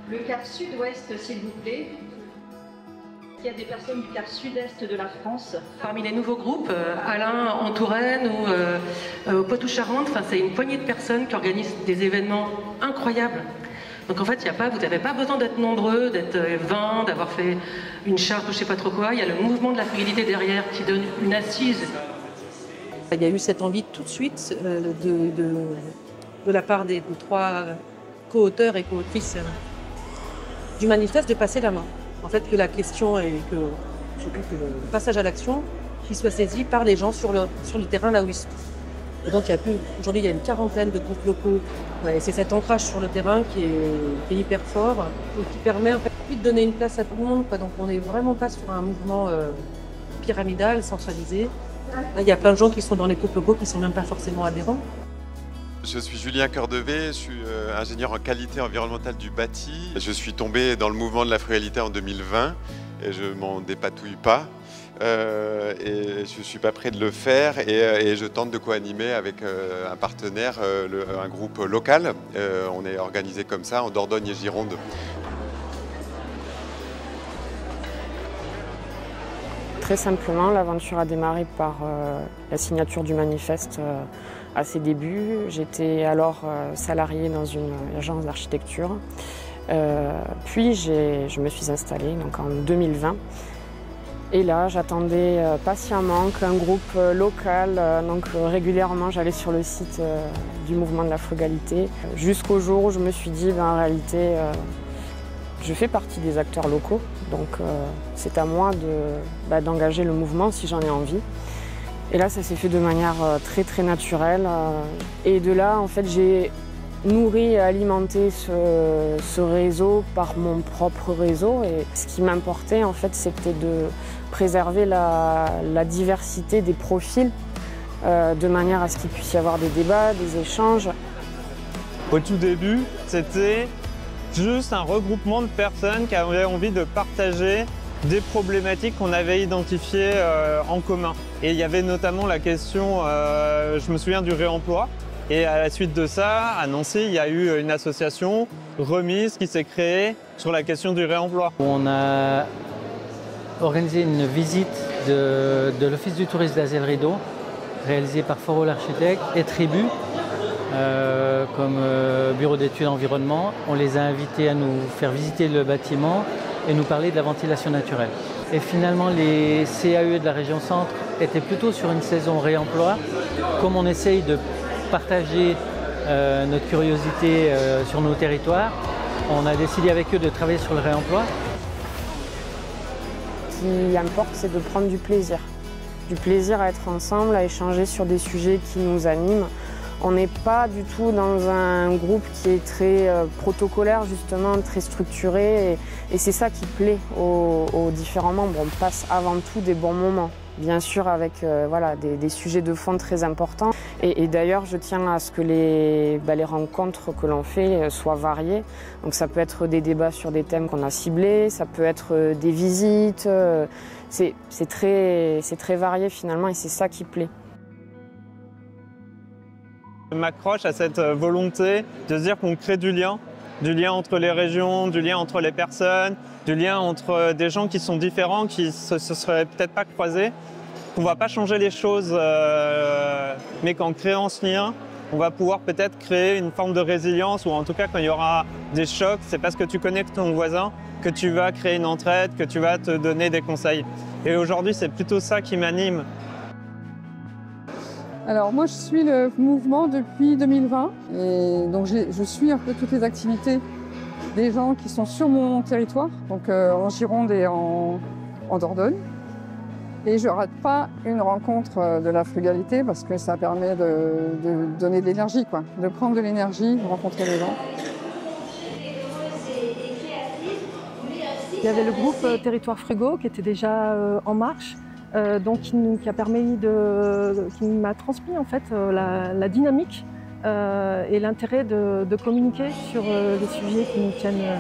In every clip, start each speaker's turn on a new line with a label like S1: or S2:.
S1: Le quart sud-ouest, s'il vous plaît. Il y a des personnes du quart sud-est de la France.
S2: Parmi les nouveaux groupes, Alain en Touraine ou au Poitou-Charentes, c'est une poignée de personnes qui organisent des événements incroyables. Donc en fait, vous n'avez pas besoin d'être nombreux, d'être 20, d'avoir fait une charte ou je ne sais pas trop quoi. Il y a le mouvement de la frugalité derrière qui donne une assise. Il y a eu cette envie tout de suite de la part des trois co-auteurs et co-autrices du manifeste de passer la main. En fait, que la question et que le passage à l'action qui soit saisi par les gens sur le terrain là où ils sont. Et donc aujourd'hui, il y a une quarantaine de groupes locaux. Et c'est cet ancrage sur le terrain qui est hyper fort et qui permet en fait de donner une place à tout le monde. Donc on n'est vraiment pas sur un mouvement pyramidal, centralisé. Là, il y a plein de gens qui sont dans les groupes locaux qui ne sont même pas forcément adhérents.
S3: Je suis Julien Cordevet, je suis ingénieur en qualité environnementale du bâti. Je suis tombé dans le mouvement de la frugalité en 2020 et je m'en dépatouille pas. Et je ne suis pas prêt de le faire et je tente de co-animer avec un partenaire, un groupe local. On est organisé comme ça en Dordogne et Gironde.
S4: Très simplement, l'aventure a démarré par la signature du manifeste à ses débuts. J'étais alors salariée dans une agence d'architecture. Puis je me suis installée donc, en 2020. Et là, j'attendais patiemment qu'un groupe local, donc régulièrement j'allais sur le site du mouvement de la frugalité, jusqu'au jour où je me suis dit, en réalité, je fais partie des acteurs locaux, donc c'est à moi d'engager le mouvement si j'en ai envie. Et là, ça s'est fait de manière très très naturelle. Et de là, en fait, j'ai nourri et alimenté ce réseau par mon propre réseau. Et ce qui m'importait, en fait, c'était de préserver la diversité des profils de manière à ce qu'il puisse y avoir des débats, des échanges.
S5: Au tout début, c'était juste un regroupement de personnes qui avaient envie de partager des problématiques qu'on avait identifiées en commun. Et il y avait notamment la question, je me souviens, du réemploi. Et à la suite de ça, à Nancy, il y a eu une association, Remise, qui s'est créée sur la question du réemploi.
S6: On a organisé une visite de l'Office du tourisme d'Azay le Rideau, réalisée par Foro l'architecte et Tribu, comme bureau d'études environnement. On les a invités à nous faire visiter le bâtiment et nous parler de la ventilation naturelle. Et finalement, les CAE de la région centre étaient plutôt sur une saison réemploi. Comme on essaye de partager notre curiosité sur nos territoires, on a décidé avec eux de travailler sur le réemploi.
S4: Ce qui importe, c'est de prendre du plaisir à être ensemble, à échanger sur des sujets qui nous animent. On n'est pas du tout dans un groupe qui est très protocolaire, justement, très structuré. Et c'est ça qui plaît aux différents membres. On passe avant tout des bons moments. Bien sûr avec des sujets de fond très importants. Et d'ailleurs, je tiens à ce que les rencontres que l'on fait soient variées. Donc ça peut être des débats sur des thèmes qu'on a ciblés, ça peut être des visites. C'est très varié finalement et c'est ça qui plaît.
S5: Je m'accroche à cette volonté de se dire qu'on crée du lien entre les régions, du lien entre les personnes, du lien entre des gens qui sont différents, qui se seraient peut-être pas croisés. On ne va pas changer les choses, mais qu'en créant ce lien, on va pouvoir peut-être créer une forme de résilience, ou en tout cas quand il y aura des chocs, c'est parce que tu connais ton voisin que tu vas créer une entraide, que tu vas te donner des conseils. Et aujourd'hui, c'est plutôt ça qui m'anime.
S7: Alors moi je suis le mouvement depuis 2020 et donc je suis un peu toutes les activités des gens qui sont sur mon territoire, donc en Gironde et en Dordogne. Et je rate pas une rencontre de la frugalité parce que ça permet de donner de l'énergie, de prendre de l'énergie, de rencontrer les gens.
S8: Il y avait le groupe Territoire Frugo qui était déjà en marche. Qui m'a transmis en fait la dynamique et l'intérêt de communiquer sur les sujets qui nous tiennent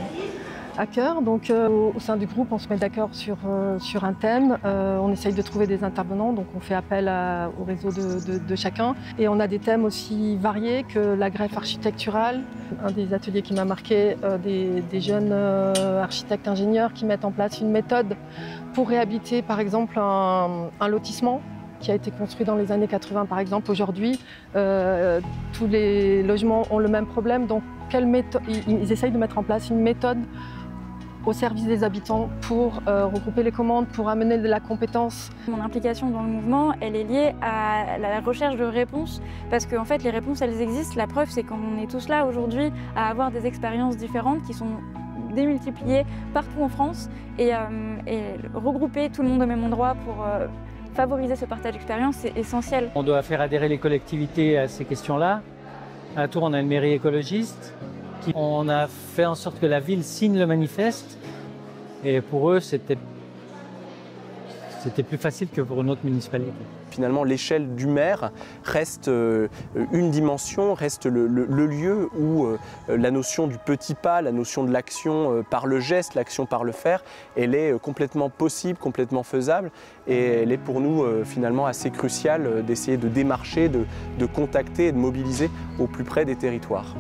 S8: à cœur. Donc au sein du groupe, on se met d'accord sur un thème, on essaye de trouver des intervenants, donc on fait appel au réseau de chacun. Et on a des thèmes aussi variés que la greffe architecturale. Un des ateliers qui m'a marqué, des jeunes architectes ingénieurs qui mettent en place une méthode pour réhabiliter par exemple un lotissement qui a été construit dans les années 80 par exemple. Aujourd'hui, tous les logements ont le même problème, donc ils essayent de mettre en place une méthode au service des habitants pour regrouper les commandes, pour amener de la compétence.
S9: Mon implication dans le mouvement, elle est liée à la recherche de réponses, parce qu'en fait les réponses elles existent. La preuve c'est qu'on est tous là aujourd'hui à avoir des expériences différentes qui sont démultipliées partout en France et regrouper tout le monde au même endroit pour favoriser ce partage d'expérience, c'est essentiel.
S6: On doit faire adhérer les collectivités à ces questions-là. À Tours, on a une mairie écologiste. On a fait en sorte que la ville signe le manifeste. Et pour eux, c'était plus facile que pour une autre municipalité.
S10: Finalement, l'échelle du maire reste une dimension, reste le lieu où la notion du petit pas, la notion de l'action par le geste, l'action par le faire, elle est complètement possible, complètement faisable. Et elle est pour nous finalement assez cruciale d'essayer de démarcher, de contacter et de mobiliser au plus près des territoires.